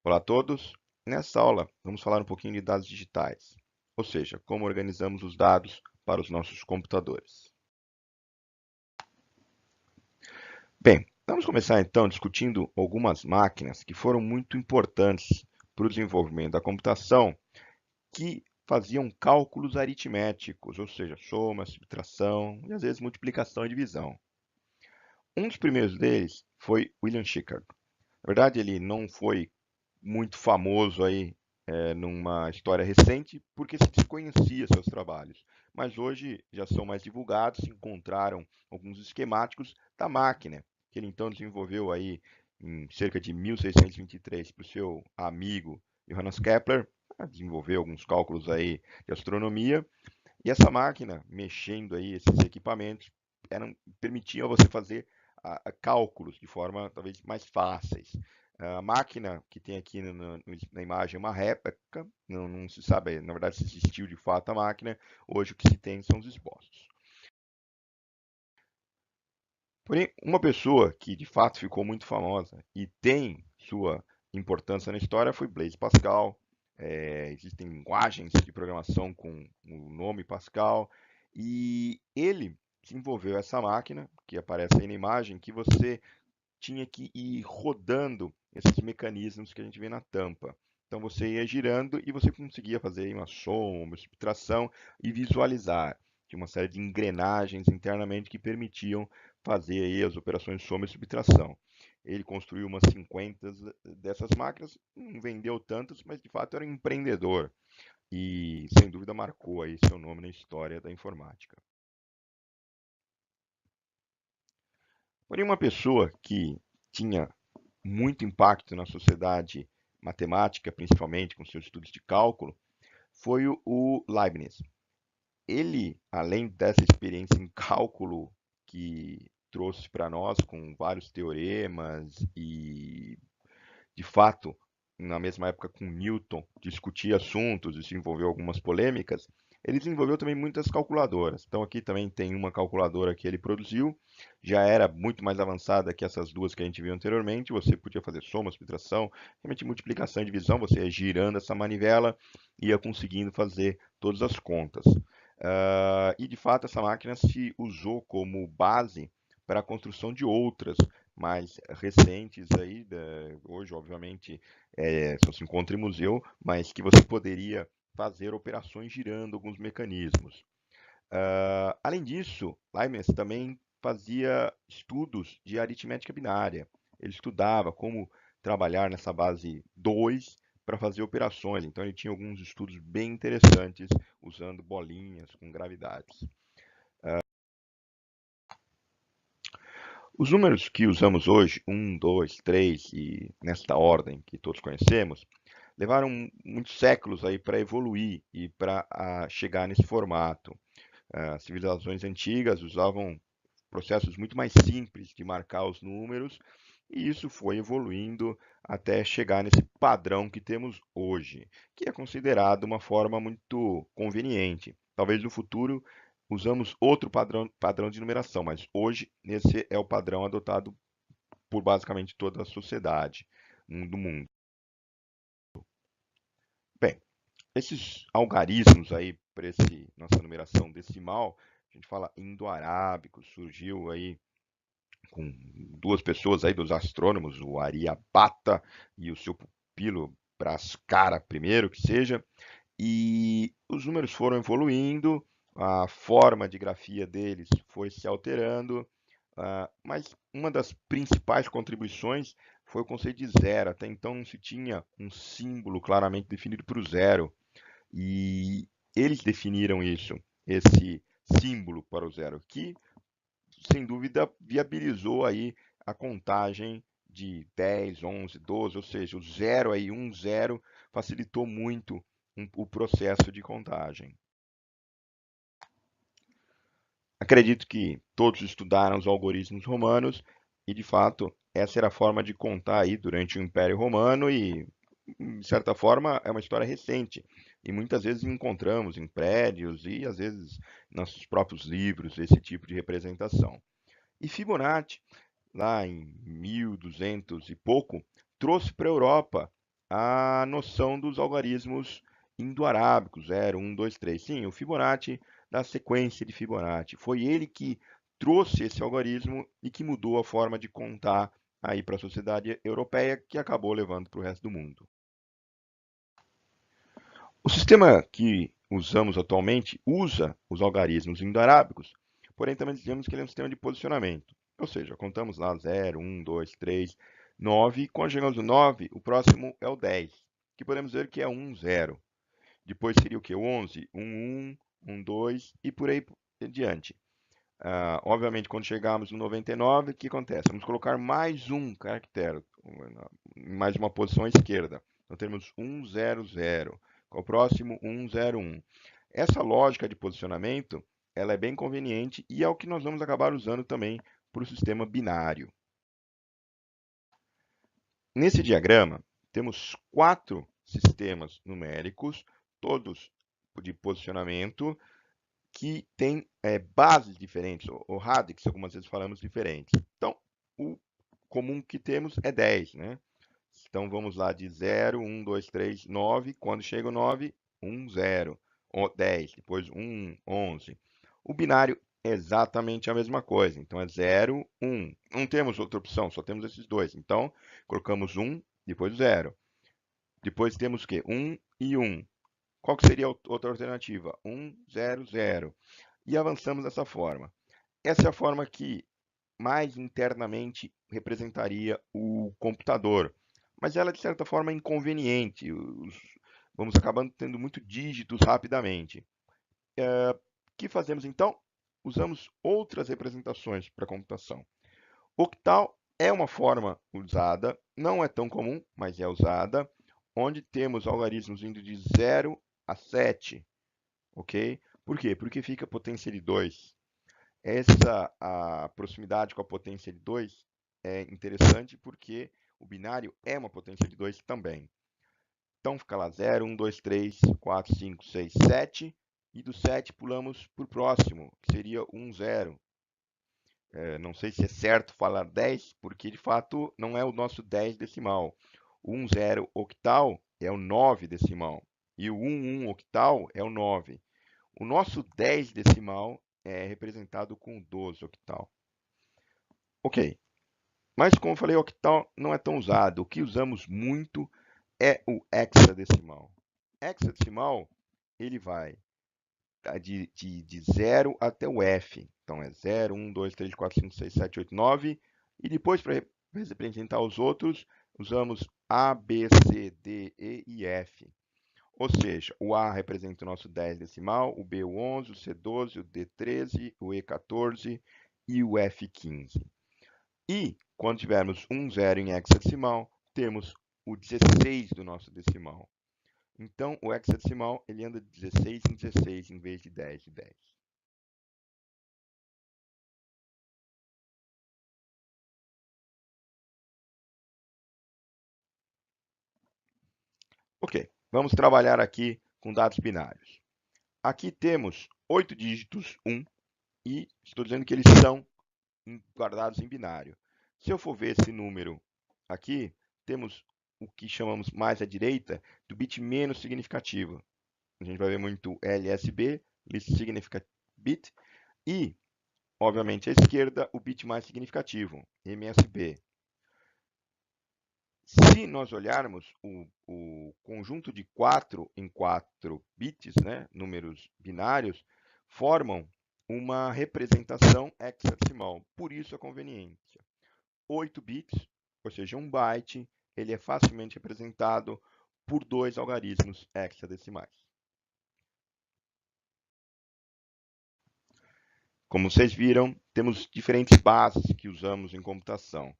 Olá a todos! Nessa aula, vamos falar um pouquinho de dados digitais, ou seja, como organizamos os dados para os nossos computadores. Bem, vamos começar então discutindo algumas máquinas que foram muito importantes para o desenvolvimento da computação, que faziam cálculos aritméticos, ou seja, soma, subtração e às vezes multiplicação e divisão. Um dos primeiros deles foi William Shepard. Na verdade, ele não foi muito famoso aí numa história recente, porque se desconhecia seus trabalhos. Mas hoje já são mais divulgados, se encontraram alguns esquemáticos da máquina, que ele então desenvolveu aí em cerca de 1623 para o seu amigo Johannes Kepler, desenvolveu alguns cálculos aí de astronomia, e essa máquina, mexendo aí esses equipamentos, permitiam você fazer cálculos de forma talvez mais fáceis. A máquina que tem aqui na imagem é uma réplica, não se sabe, na verdade, se existiu de fato a máquina, hoje o que se tem são os esboços. Porém, uma pessoa que de fato ficou muito famosa e tem sua importância na história foi Blaise Pascal. Existem linguagens de programação com o nome Pascal, e ele desenvolveu essa máquina, que aparece aí na imagem, que você tinha que ir rodando esses mecanismos que a gente vê na tampa. Então você ia girando e você conseguia fazer uma soma, uma subtração e visualizar. Tinha uma série de engrenagens internamente que permitiam fazer aí as operações de soma e subtração. Ele construiu umas 50 dessas máquinas, não vendeu tantas, mas de fato era um empreendedor e sem dúvida marcou aí seu nome na história da informática. Porém, uma pessoa que tinha muito impacto na sociedade matemática, principalmente com seus estudos de cálculo, foi o Leibniz. Ele, além dessa experiência em cálculo que trouxe para nós com vários teoremas e, de fato, na mesma época com Newton, discutia assuntos e se envolveu algumas polêmicas, ele desenvolveu também muitas calculadoras. Então aqui também tem uma calculadora que ele produziu, já era muito mais avançada que essas duas que a gente viu anteriormente. Você podia fazer soma, subtração, realmente multiplicação e divisão, você ia girando essa manivela e ia conseguindo fazer todas as contas. E de fato essa máquina se usou como base para a construção de outras mais recentes aí, hoje obviamente só se encontra em museu, mas que você poderia fazer operações girando alguns mecanismos. Além disso, Leibniz também fazia estudos de aritmética binária. Ele estudava como trabalhar nessa base 2 para fazer operações. Então ele tinha alguns estudos bem interessantes usando bolinhas com gravidades. Os números que usamos hoje, 1, 2, 3 e nesta ordem que todos conhecemos, levaram muitos séculos aí para evoluir e para chegar nesse formato. As civilizações antigas usavam processos muito mais simples de marcar os números, e isso foi evoluindo até chegar nesse padrão que temos hoje, que é considerado uma forma muito conveniente. Talvez no futuro usamos outro padrão de numeração, mas hoje esse é o padrão adotado por basicamente toda a sociedade do mundo. Bem, esses algarismos aí para nossa numeração decimal, a gente fala indo-arábico, surgiu aí com duas pessoas aí, dos astrônomos, o Aryabhata e o seu pupilo Bhaskara primeiro, que seja, e os números foram evoluindo, a forma de grafia deles foi se alterando, mas uma das principais contribuições foi o conceito de zero. Até então não se tinha um símbolo claramente definido para o zero, e eles definiram isso, esse símbolo para o zero, que sem dúvida viabilizou aí a contagem de 10, 11, 12, ou seja, o 0 aí, 1, 0, facilitou muito o processo de contagem. Acredito que todos estudaram os algoritmos romanos e, de fato, essa era a forma de contar aí durante o Império Romano e, de certa forma, é uma história recente. E muitas vezes encontramos em prédios e, às vezes, nossos próprios livros esse tipo de representação. E Fibonacci, lá em 1200 e pouco, trouxe para a Europa a noção dos algarismos indo-arábicos, 0, 1, 2, 3. Sim, o Fibonacci da sequência de Fibonacci. Foi ele que trouxe esse algarismo e que mudou a forma de contar aí para a sociedade europeia, que acabou levando para o resto do mundo. O sistema que usamos atualmente usa os algarismos indo-arábicos, porém também dizemos que ele é um sistema de posicionamento. Ou seja, contamos lá 0, 1, 2, 3, 9. Quando chegamos no 9, o próximo é o 10, que podemos dizer que é 1, 0. Depois seria o quê? O 11, 1, 1, 2 e por aí diante. Obviamente, quando chegarmos no 99, o que acontece? Vamos colocar mais um caractere, mais uma posição à esquerda. Então, temos 1, 0, 0. Qual o próximo? 1, 0, 1. Essa lógica de posicionamento, ela é bem conveniente e é o que nós vamos acabar usando também para o sistema binário. Nesse diagrama, temos 4 sistemas numéricos, todos de posicionamento, que têm bases diferentes, ou radix, algumas vezes falamos diferentes. Então, o comum que temos é 10, né? Então, vamos lá de 0, 1, 2, 3, 9. Quando chega o 9, 1, 0. 10, depois 1, 11. O binário é exatamente a mesma coisa. Então, é 0, 1. Não temos outra opção, só temos esses dois. Então, colocamos 1, depois 0. Depois temos o quê? 1 e 1. Qual que seria a outra alternativa? 1, 0, 0. E avançamos dessa forma. Essa é a forma que mais internamente representaria o computador, mas ela, de certa forma, é inconveniente. Vamos acabando tendo muitos dígitos rapidamente. O que fazemos então? Usamos outras representações para a computação. Octal é uma forma usada, não é tão comum, mas é usada, onde temos algarismos indo de 0 a 7, ok? Por quê? Porque fica potência de 2. A proximidade com a potência de 2 é interessante porque o binário é uma potência de 2 também. Então fica lá 0, 1, 2, 3, 4, 5, 6, 7. E do 7 pulamos para o próximo, que seria 1, 0. Não sei se é certo falar 10, porque de fato não é o nosso 10 decimal. O 1, 0 octal é o 9 decimal. E o 1, 1 octal é o 9. O nosso 10 decimal é representado com 12 octal. Ok, mas como eu falei, octal não é tão usado. O que usamos muito é o hexadecimal. Hexadecimal, ele vai de 0 até o F. Então é 0, 1, 2, 3, 4, 5, 6, 7, 8, 9. E depois, para representar os outros, usamos A, B, C, D, E e F. Ou seja, o A representa o nosso 10 decimal, o B o 11, o C 12, o D 13, o E 14 e o F 15. E quando tivermos um zero em hexadecimal, temos o 16 do nosso decimal. Então, o hexadecimal ele anda de 16 em 16 em vez de 10 em 10. Ok, vamos trabalhar aqui com dados binários. Aqui temos 8 dígitos 1 e estou dizendo que eles são guardados em binário. Se eu for ver esse número aqui, temos o que chamamos mais à direita do bit menos significativo. A gente vai ver muito LSB, Least Significant Bit, e, obviamente, à esquerda, o bit mais significativo, MSB. Se nós olharmos o conjunto de 4 em 4 bits, né, números binários, formam uma representação hexadecimal. Por isso a conveniência. 8 bits, ou seja, 1 byte, ele é facilmente representado por 2 algarismos hexadecimais. Como vocês viram, temos diferentes bases que usamos em computação.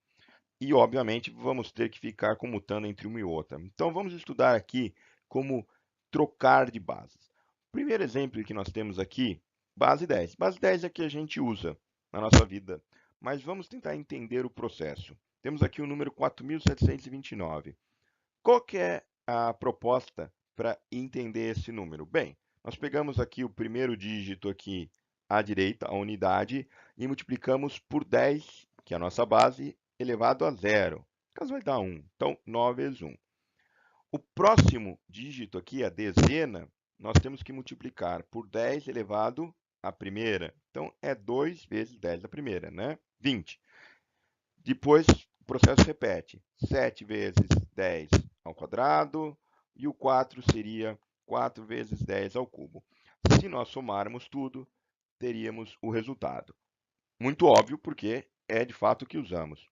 E, obviamente, vamos ter que ficar comutando entre uma e outra. Então, vamos estudar aqui como trocar de bases. O primeiro exemplo que nós temos aqui, base 10. Base 10 é que a gente usa na nossa vida, mas vamos tentar entender o processo. Temos aqui o número 4.729. Qual que é a proposta para entender esse número? Bem, nós pegamos aqui o primeiro dígito aqui à direita, a unidade, e multiplicamos por 10, que é a nossa base, elevado a zero. No caso vai dar 1. Então, 9 vezes 1. O próximo dígito aqui, a dezena, nós temos que multiplicar por 10 elevado à primeira. Então, é 2 vezes 10 à primeira, né? 20. Depois, o processo repete. 7 vezes 10 ao quadrado. E o 4 seria 4 vezes 10 ao cubo. Se nós somarmos tudo, teríamos o resultado. Muito óbvio, porque é de fato o que usamos.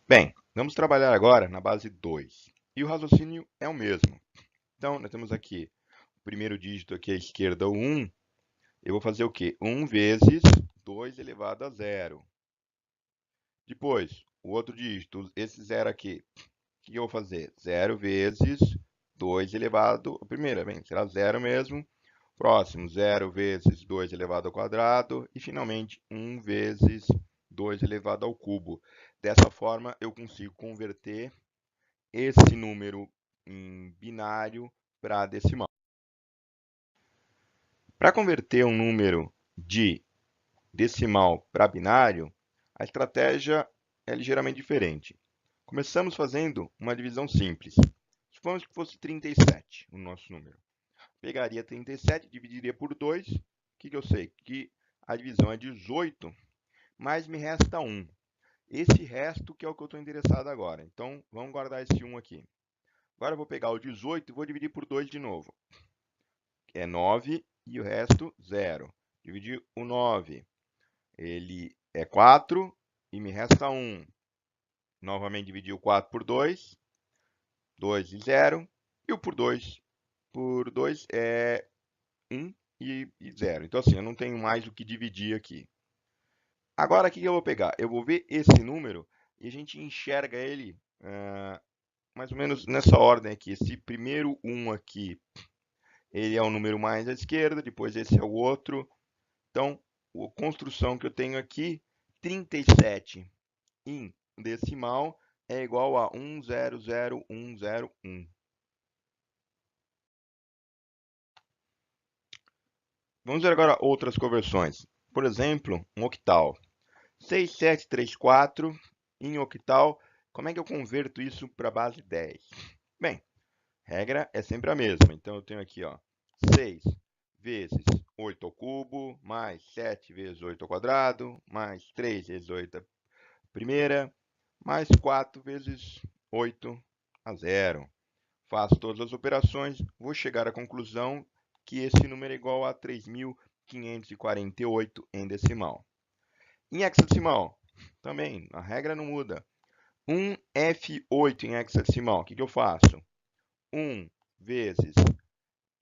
Bem, vamos trabalhar agora na base 2. E o raciocínio é o mesmo. Então, nós temos aqui o primeiro dígito aqui à esquerda, o 1. Eu vou fazer o quê? 1 vezes 2 elevado a 0. Depois, o outro dígito, esse 0 aqui. O que eu vou fazer? 0 vezes 2 elevado à primeira. Bem, será 0 mesmo. Próximo, 0 vezes 2 elevado ao quadrado. E, finalmente, 1 vezes 2 elevado ao cubo. Dessa forma, eu consigo converter esse número em binário para decimal. Para converter um número de decimal para binário, a estratégia é ligeiramente diferente. Começamos fazendo uma divisão simples. Supomos que fosse 37 o nosso número. Pegaria 37, dividiria por 2. O que eu sei? Que a divisão é 18, mas me resta 1. Esse resto que é o que eu estou interessado agora. Então, vamos guardar esse 1 aqui. Agora eu vou pegar o 18 e vou dividir por 2 de novo. É 9 e o resto 0. Dividir o 9. Ele é 4 e me resta 1. Novamente dividir o 4 por 2. 2 e 0. E o por 2 é 1 e 0. Então, assim, eu não tenho mais o que dividir aqui. Agora, o que eu vou pegar? Eu vou ver esse número e a gente enxerga ele mais ou menos nessa ordem aqui. Esse primeiro 1 aqui, ele é o número mais à esquerda, depois esse é o outro. Então, a construção que eu tenho aqui, 37 em decimal é igual a 100101. Vamos ver agora outras conversões. Por exemplo, um octal. 6734 em octal. Como é que eu converto isso para a base 10? Bem, regra é sempre a mesma. Então, eu tenho aqui, ó, 6 vezes 8 ao cubo, mais 7 vezes 8 ao quadrado, mais 3 vezes 8 à primeira, mais 4 vezes 8 a 0. Faço todas as operações, vou chegar à conclusão que esse número é igual a 3.548 em decimal. Em hexadecimal, também, a regra não muda. 1F8 em hexadecimal, o que eu faço? 1 vezes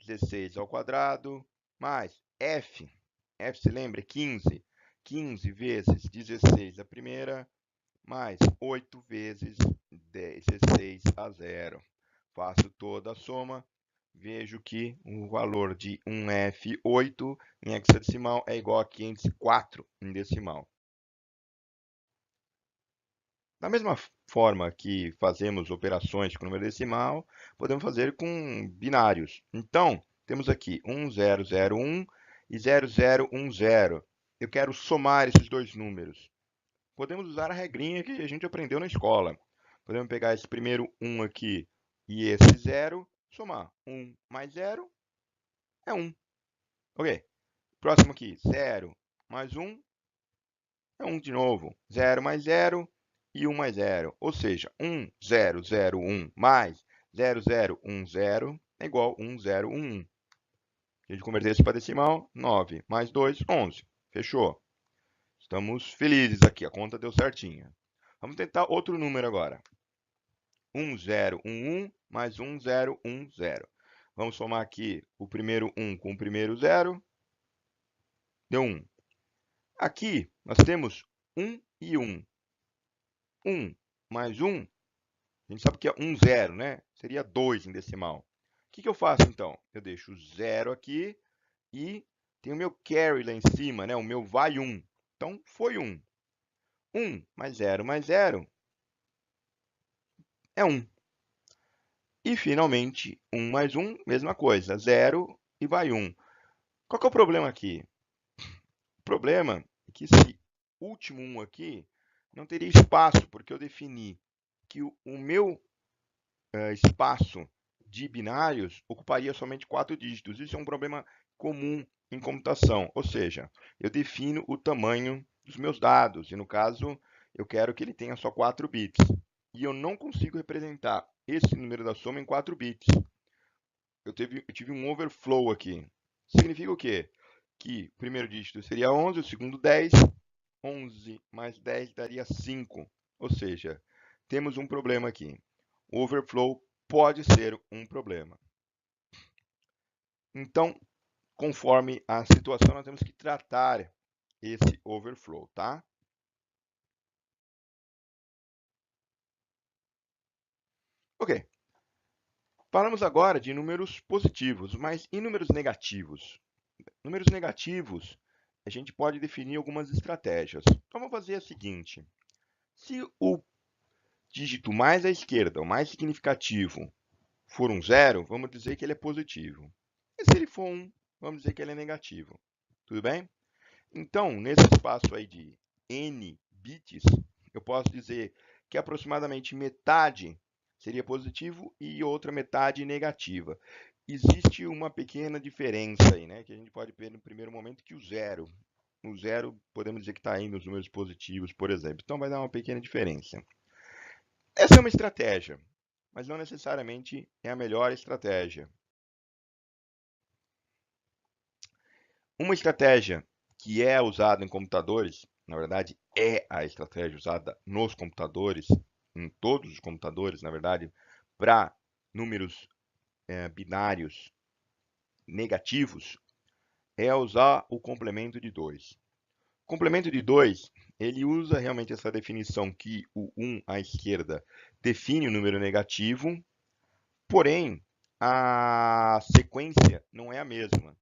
16 ao quadrado, mais F. F, se lembra, é 15. 15 vezes 16 à primeira, mais 8 vezes 16 a 0. Faço toda a soma, vejo que o valor de 1F8 em hexadecimal é igual a 504 em decimal. Da mesma forma que fazemos operações com número decimal, podemos fazer com binários. Então, temos aqui 1001 e 0010. Eu quero somar esses dois números. Podemos usar a regrinha que a gente aprendeu na escola. Podemos pegar esse primeiro 1 aqui e esse 0, somar. 1 mais 0 é 1. Ok. Próximo aqui, 0 mais 1 é 1 de novo. 0 mais 0 e 1 mais 0. Ou seja, 1001 mais 0010 é igual a 1011. Se a gente converter isso para decimal, 9 mais 2, 11. Fechou. Estamos felizes aqui, a conta deu certinha. Vamos tentar outro número agora. 1011 mais 1010. Vamos somar aqui o primeiro 1 com o primeiro 0. Deu 1. Aqui nós temos 1 e 1. 1 mais 1, a gente sabe que é 1, 0, né? Seria 2 em decimal. O que eu faço então? Eu deixo o 0 aqui e tem o meu carry lá em cima, né? O meu vai 1. Então, foi 1. 1 mais 0 é 1. E, finalmente, 1 mais 1, mesma coisa. 0 e vai 1. Qual que é o problema aqui? O problema é que esse último 1 aqui não teria espaço, porque eu defini que o meu espaço de binários ocuparia somente 4 dígitos. Isso é um problema comum em computação, ou seja, eu defino o tamanho dos meus dados, e no caso, eu quero que ele tenha só 4 bits. E eu não consigo representar esse número da soma em 4 bits. Eu tive um overflow aqui. Significa o quê? Que o primeiro dígito seria 11, o segundo 10, 11 mais 10 daria 5. Ou seja, temos um problema aqui. O overflow pode ser um problema. Então, conforme a situação, nós temos que tratar esse overflow, tá? Ok. Falamos agora de números positivos, mas e números negativos? Números negativos, a gente pode definir algumas estratégias. Então, vamos fazer a seguinte. Se o dígito mais à esquerda, o mais significativo, for um zero, vamos dizer que ele é positivo. E se ele for 1, vamos dizer que ele é negativo. Tudo bem? Então, nesse espaço aí de n bits, eu posso dizer que aproximadamente metade seria positivo e outra metade negativa. Existe uma pequena diferença aí, né? Que a gente pode ver no primeiro momento que o zero podemos dizer que está aí nos números positivos, por exemplo. Então, vai dar uma pequena diferença. Essa é uma estratégia, mas não necessariamente é a melhor estratégia. Uma estratégia que é usada em computadores, na verdade, é a estratégia usada nos computadores, em todos os computadores, na verdade, para números binários negativos, é usar o complemento de 2. O complemento de 2, ele usa realmente essa definição que o 1 à esquerda define o número negativo, porém, a sequência não é a mesma.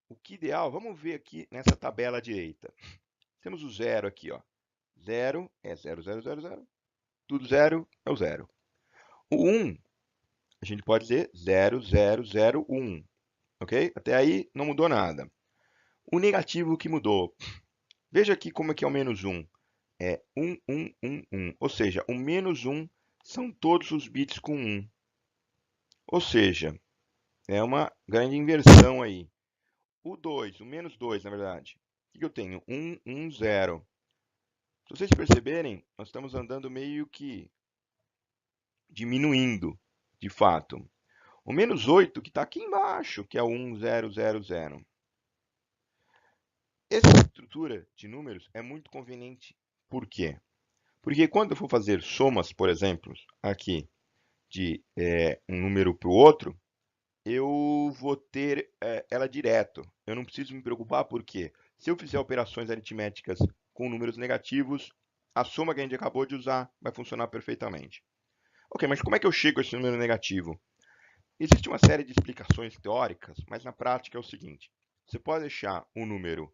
O que ideal, vamos ver aqui nessa tabela à direita. Temos o zero aqui, ó. Zero é 0, 0, 0, 0. Tudo zero é o zero. O 1, a gente pode dizer 0, 0, 0, 1. Ok? Até aí não mudou nada. O negativo que mudou. Veja aqui como é que é o menos 1. É 1, 1, 1, 1. Ou seja, o menos 1 são todos os bits com 1. Ou seja, é uma grande inversão aí. O 2, o menos 2, na verdade. O que eu tenho? 1, 1, 0. Se vocês perceberem, nós estamos andando meio que diminuindo, de fato. O menos 8 que está aqui embaixo, que é o 1, 0, 0, 0. Essa estrutura de números é muito conveniente. Por quê? Porque quando eu for fazer somas, por exemplo, aqui, de um número para o outro, eu vou ter ela direto. Eu não preciso me preocupar porque se eu fizer operações aritméticas com números negativos, a soma que a gente acabou de usar vai funcionar perfeitamente. Ok, mas como é que eu chego a esse número negativo? Existe uma série de explicações teóricas, mas na prática é o seguinte. Você pode deixar um número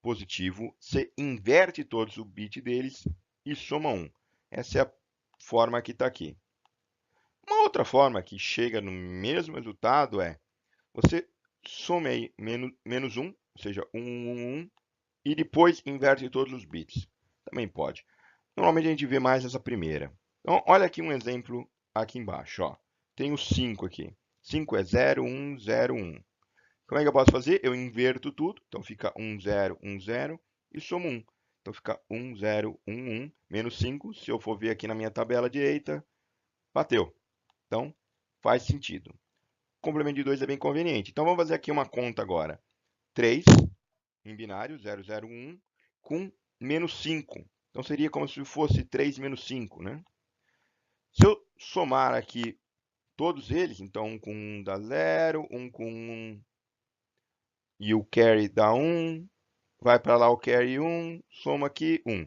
positivo, você inverte todos os bits deles e soma 1. Essa é a forma que está aqui. Uma outra forma que chega no mesmo resultado é você soma aí menos 1, ou seja, 1, 1, 1, e depois inverte todos os bits. Também pode. Normalmente a gente vê mais essa primeira. Então, olha aqui um exemplo aqui embaixo. Ó. Tem o 5 aqui. 5 é 0, 1, 0, 1. Como é que eu posso fazer? Eu inverto tudo. Então fica 1, 0, 1, 0 e somo 1. Então fica 1, 0, 1, 1, menos 5. Se eu for ver aqui na minha tabela direita, bateu. Então faz sentido. O complemento de 2 é bem conveniente. Então vamos fazer aqui uma conta agora. 3 em binário, 0, 0, 1, com menos 5. Então seria como se fosse 3 menos 5, né? Se eu somar aqui todos eles, então 1 com 1 dá 0, 1 com 1 e o carry dá 1, vai para lá o carry 1, soma aqui 1.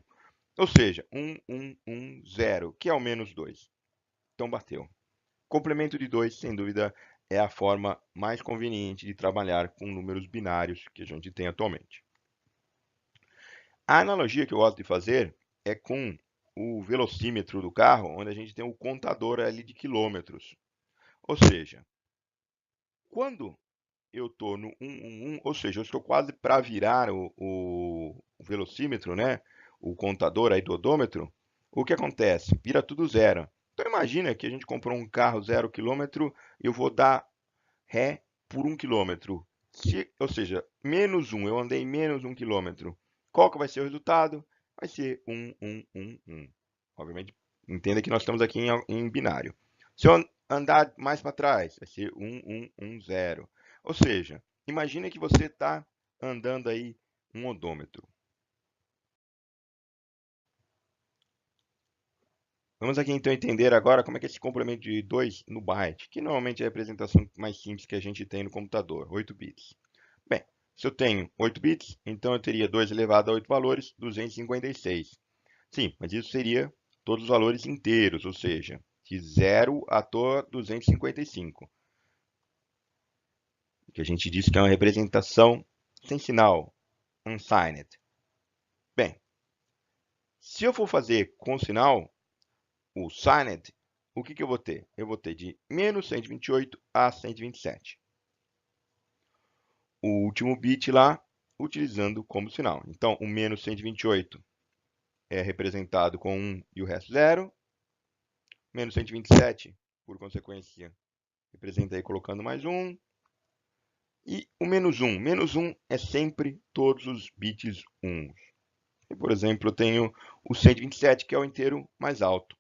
Ou seja, 1, 1, 1, 0, que é o menos 2. Então bateu. Complemento de 2, sem dúvida, é a forma mais conveniente de trabalhar com números binários que a gente tem atualmente. A analogia que eu gosto de fazer é com o velocímetro do carro, onde a gente tem o contador ali de quilômetros. Ou seja, quando eu estou no 111, ou seja, eu estou quase para virar o velocímetro, né? O contador aí do odômetro, o que acontece? Vira tudo zero. Então imagina que a gente comprou um carro 0 km e eu vou dar ré por 1 km. Ou seja, menos 1, eu andei menos 1 km. Qual que vai ser o resultado? Vai ser 1, 1, 1, 1. Obviamente, entenda que nós estamos aqui em binário. Se eu andar mais para trás, vai ser 1, 1, 1, 0. Ou seja, imagina que você está andando aí um odômetro. Vamos aqui então entender agora como é que é esse complemento de 2 no byte, que normalmente é a representação mais simples que a gente tem no computador, 8 bits. Bem, se eu tenho 8 bits, então eu teria 2 elevado a 8 valores, 256. Sim, mas isso seria todos os valores inteiros, ou seja, de 0 até 255. Que a gente diz que é uma representação sem sinal, unsigned. Bem, se eu for fazer com sinal, o signed, o que eu vou ter? Eu vou ter de menos 128 a 127. O último bit lá, utilizando como sinal. Então, o menos 128 é representado com 1 e o resto 0. Menos 127, por consequência, representa aí colocando mais 1. E o menos 1. Menos 1 é sempre todos os bits 1. E, por exemplo, eu tenho o 127, que é o inteiro mais alto.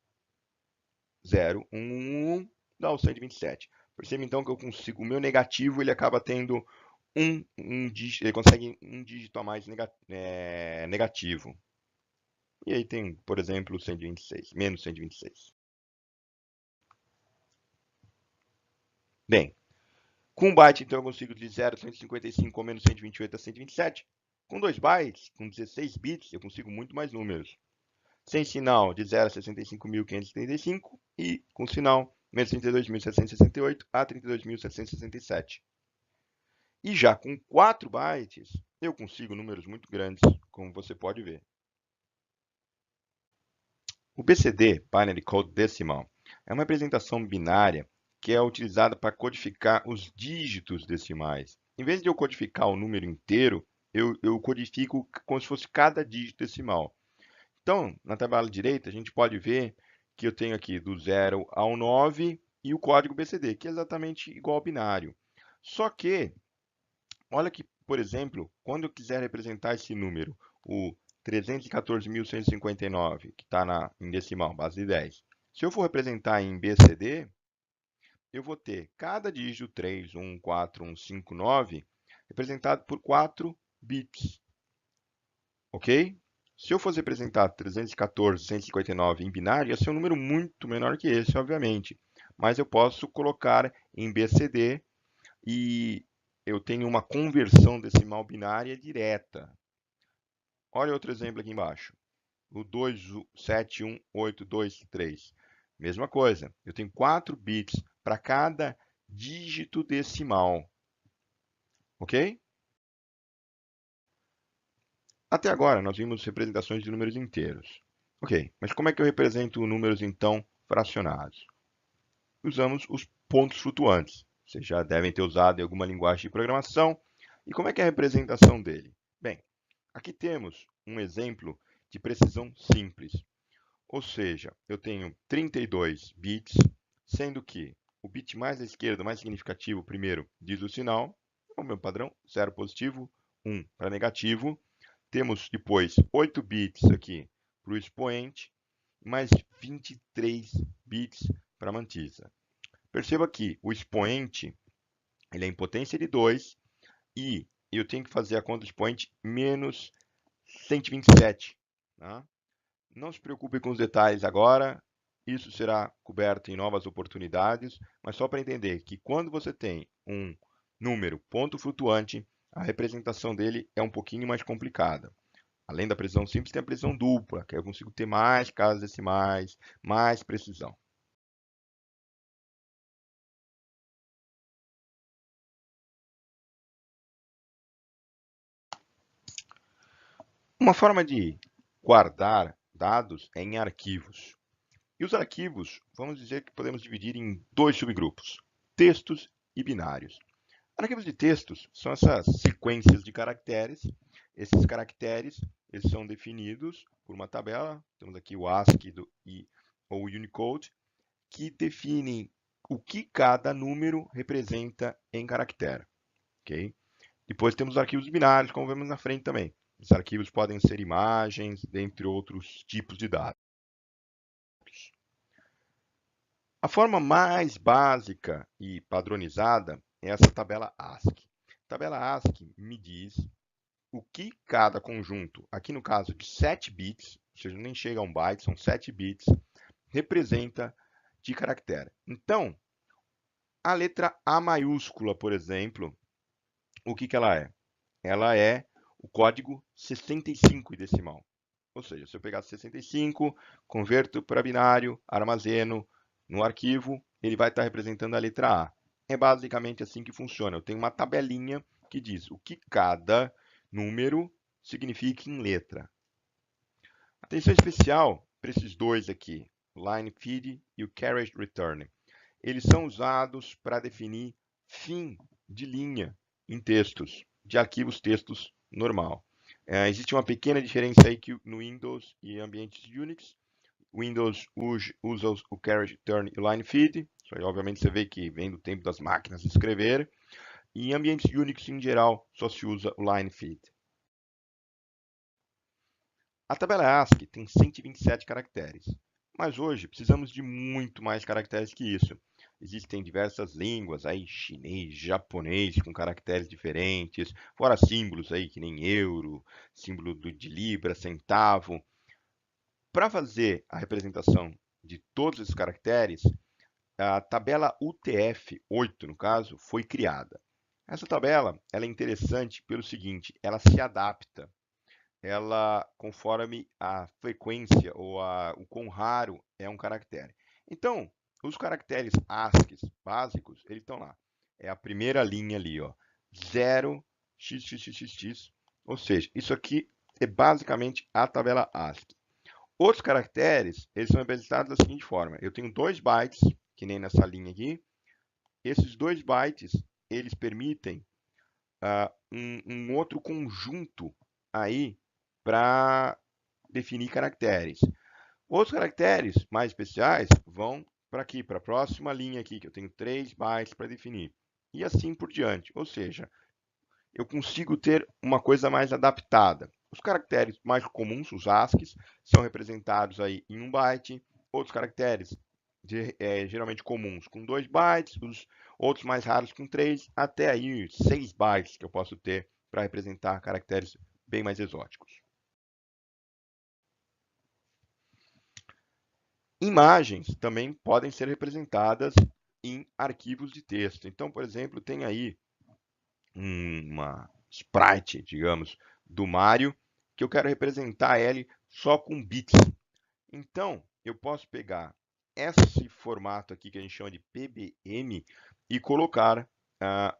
0, 1, 1, 1, dá o 127. Perceba então que eu consigo, o meu negativo ele acaba tendo um dígito, ele consegue um dígito a mais negativo. E aí tem, por exemplo, 126, menos 126. Bem, com 1 byte, então, eu consigo de 0 a 155 ou menos 128 a 127. Com 2 bytes, com 16 bits, eu consigo muito mais números. Sem sinal, de 0 a 65.535 e com sinal, menos 32.768 a 32.767. E já com 4 bytes, eu consigo números muito grandes, como você pode ver. O BCD, Binary Code Decimal, é uma representação binária que é utilizada para codificar os dígitos decimais. Em vez de eu codificar o número inteiro, eu codifico como se fosse cada dígito decimal. Então, na tabela direita, a gente pode ver que eu tenho aqui do 0 ao 9 e o código BCD, que é exatamente igual ao binário. Só que, olha que, por exemplo, quando eu quiser representar esse número, o 314.159, que está em decimal, base de 10. Se eu for representar em BCD, eu vou ter cada dígito 3, 1, 4, 1, 5, 9, representado por 4 bits. Ok? Se eu fosse representar 314.159 em binário, ia ser um número muito menor que esse, obviamente. Mas eu posso colocar em BCD e eu tenho uma conversão decimal binária direta. Olha outro exemplo aqui embaixo. O 2718223. Mesma coisa. Eu tenho 4 bits para cada dígito decimal. Ok? Até agora, nós vimos representações de números inteiros. Ok, mas como é que eu represento números, então, fracionados? Usamos os pontos flutuantes. Vocês já devem ter usado em alguma linguagem de programação. E como é que é a representação dele? Bem, aqui temos um exemplo de precisão simples. Ou seja, eu tenho 32 bits, sendo que o bit mais à esquerda, mais significativo, primeiro, diz o sinal, é o meu padrão, 0 positivo, 1 para negativo. Temos depois 8 bits aqui para o expoente, mais 23 bits para a mantisa. Perceba que o expoente ele é em potência de 2 e eu tenho que fazer a conta do expoente menos 127. Tá? Não se preocupe com os detalhes agora, isso será coberto em novas oportunidades, mas só para entender que quando você tem um número ponto flutuante, a representação dele é um pouquinho mais complicada. Além da precisão simples, tem a precisão dupla, que eu consigo ter mais casas decimais, mais precisão. Uma forma de guardar dados é em arquivos. E os arquivos, vamos dizer que podemos dividir em 2 subgrupos, textos e binários. Arquivos de textos são essas sequências de caracteres. Esses caracteres eles são definidos por uma tabela. Temos aqui o ASCII ou o Unicode, que definem o que cada número representa em caractere. Okay? Depois temos os arquivos binários, como vemos na frente também. Esses arquivos podem ser imagens, dentre outros tipos de dados. A forma mais básica e padronizada é essa tabela ASCII. A tabela ASCII me diz o que cada conjunto, aqui no caso de 7 bits, ou seja, nem chega a 1 byte, são 7 bits, representa de caractere. Então, a letra A maiúscula, por exemplo, o que ela é? Ela é o código 65 e decimal. Ou seja, se eu pegar 65, converto para binário, armazeno no arquivo, ele vai estar representando a letra A. É basicamente assim que funciona. Eu tenho uma tabelinha que diz o que cada número significa em letra. Atenção especial para esses dois aqui, o line feed e o carriage return. Eles são usados para definir fim de linha em textos, de arquivos textos normal. Existe uma pequena diferença aí que no Windows e ambientes Unix, Windows usa o carriage return e o line feed. Isso aí, obviamente, você vê que vem do tempo das máquinas de escrever. E em ambientes Unix, em geral, só se usa o line feed. A tabela ASCII tem 127 caracteres, mas hoje precisamos de muito mais caracteres que isso. Existem diversas línguas, aí chinês, japonês, com caracteres diferentes, fora símbolos aí que nem euro, símbolo de libra, centavo. Para fazer a representação de todos esses caracteres, a tabela UTF-8, no caso, foi criada. Essa tabela ela é interessante pelo seguinte, ela se adapta conforme a frequência ou o quão raro é um caractere. Então, os caracteres ASCII básicos, eles estão lá. É a primeira linha ali, ó, 0xxxx, ou seja, isso aqui é basicamente a tabela ASCII. Outros caracteres, eles são representados da seguinte forma. Eu tenho 2 bytes, que nem nessa linha aqui. Esses 2 bytes, eles permitem um outro conjunto aí para definir caracteres. Outros caracteres mais especiais vão para aqui, para a próxima linha aqui, que eu tenho 3 bytes para definir. E assim por diante. Ou seja, eu consigo ter uma coisa mais adaptada. Os caracteres mais comuns, os ASCIIs, são representados aí em 1 byte. Outros caracteres geralmente comuns com 2 bytes, os outros mais raros com 3, até aí 6 bytes que eu posso ter para representar caracteres bem mais exóticos. Imagens também podem ser representadas em arquivos de texto. Então, por exemplo, tem aí uma sprite, digamos, do Mario, que eu quero representar ele só com bits. Então, eu posso pegar esse formato aqui que a gente chama de PBM e colocar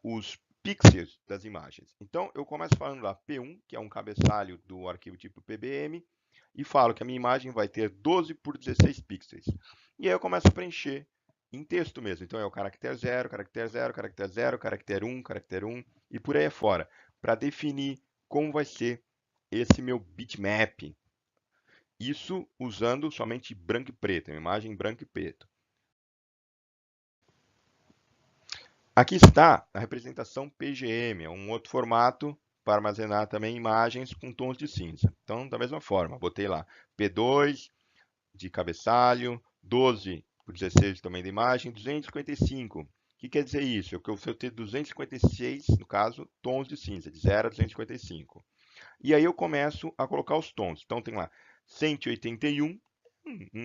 os pixels das imagens. Então, eu começo falando lá P1, que é um cabeçalho do arquivo tipo PBM, e falo que a minha imagem vai ter 12 por 16 pixels. E aí eu começo a preencher em texto mesmo. Então, é o caractere 0, caractere 0, caractere 0, caractere 1, e por aí afora, para definir como vai ser esse meu bitmap. Isso usando somente branco e preto, uma imagem branco e preto. Aqui está a representação PGM, é um outro formato para armazenar também imagens com tons de cinza. Então, da mesma forma, botei lá P2 de cabeçalho, 12 por 16 de tamanho da imagem, 255. O que quer dizer isso? Eu vou ter 256, no caso, tons de cinza, de 0 a 255. E aí eu começo a colocar os tons. Então, tem lá 181,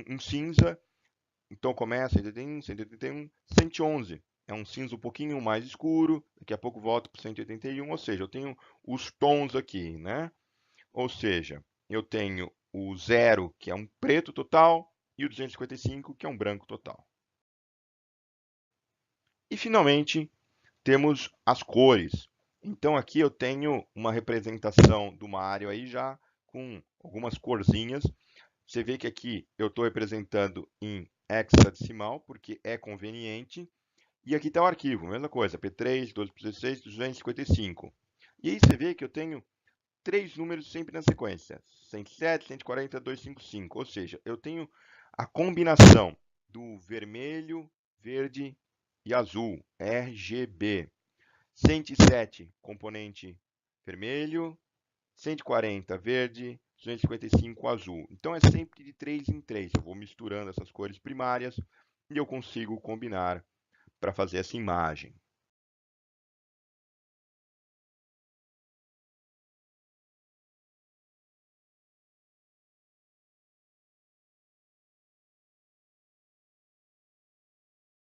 um cinza. Então, começa 181, 181, 111. É um cinza um pouquinho mais escuro. Daqui a pouco volto para 181. Ou seja, eu tenho os tons aqui, né? Ou seja, eu tenho o 0, que é um preto total, e o 255, que é um branco total. E, finalmente, temos as cores. Então, aqui eu tenho uma representação do Mario aí já com algumas corzinhas. Você vê que aqui eu estou representando em hexadecimal, porque é conveniente. E aqui está o arquivo, mesma coisa, P3, 12 por 16, 255. E aí você vê que eu tenho três números sempre na sequência: 107, 140, 255. Ou seja, eu tenho a combinação do vermelho, verde e azul, RGB. 107, componente vermelho, 140 verde, 255 azul. Então é sempre de 3 em 3. Eu vou misturando essas cores primárias e eu consigo combinar para fazer essa imagem.